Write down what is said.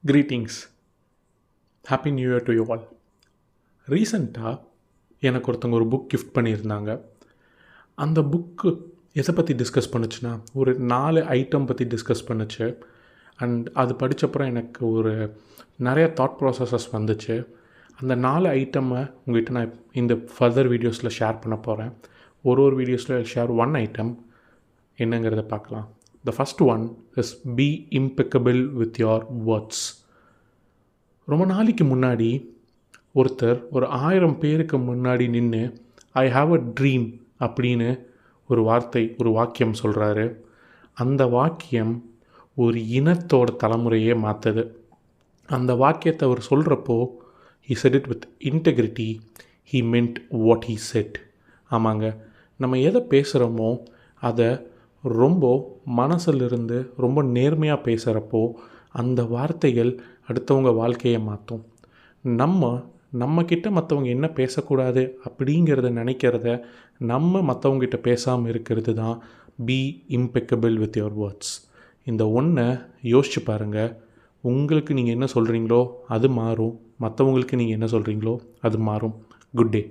Greetings. Happy new year to you all. ரீசெண்டாக எனக்கு ஒருத்தவங்க ஒரு புக் கிஃப்ட் பண்ணியிருந்தாங்க. அந்த புக்கு எதை பற்றி டிஸ்கஸ் பண்ணுச்சுன்னா, ஒரு 4 ஐட்டம் பற்றி டிஸ்கஸ் பண்ணுச்சு. அண்ட் அது படித்தப்புறம் எனக்கு ஒரு நிறைய தாட் ப்ராசஸஸ் வந்துச்சு. அந்த 4 ஐட்டமை உங்கள்கிட்ட நான் இந்த ஃபர்தர் வீடியோஸில் ஷேர் பண்ண போகிறேன். ஒரு வீடியோஸில் ஷேர் 1 ஐட்டம் என்னங்கிறத பார்க்கலாம். The first one is be impeccable with your words. ரொம்ப நாளைக்கு முன்னாடி ஒருத்தர் ஒரு 1000 பேருக்கு முன்னாடி நின்று ஐ ஹாவ் அ ட்ரீம் அப்படின்னு ஒரு வாக்கியம் சொல்கிறாரு. அந்த வாக்கியம் ஒரு இனத்தோட தலைமுறையே மாற்றுது. அந்த வாக்கியத்தை அவர் சொல்கிறப்போ he said it with integrity. He meant what he said. ஆமாங்க, நம்ம எதை பேசுகிறோமோ அதை ரொம்ப மனசிலிருந்து ரொம்ப நேர்மையாக பேசுகிறப்போ அந்த வார்த்தைகள் அடுத்தவங்க வாழ்க்கையை மாற்றும். நம்மக்கிட்ட மற்றவங்க என்ன பேசக்கூடாது அப்படிங்கிறத நினைக்கிறத நம்ம மற்றவங்ககிட்ட பேசாமல் இருக்கிறது தான் be impeccable with your words. இந்த ஒன்றை யோசிச்சு பாருங்கள். உங்களுக்கு நீங்கள் என்ன சொல்கிறீங்களோ அது மாறும், மற்றவங்களுக்கு நீங்கள் என்ன சொல்கிறீங்களோ அது மாறும். Good day.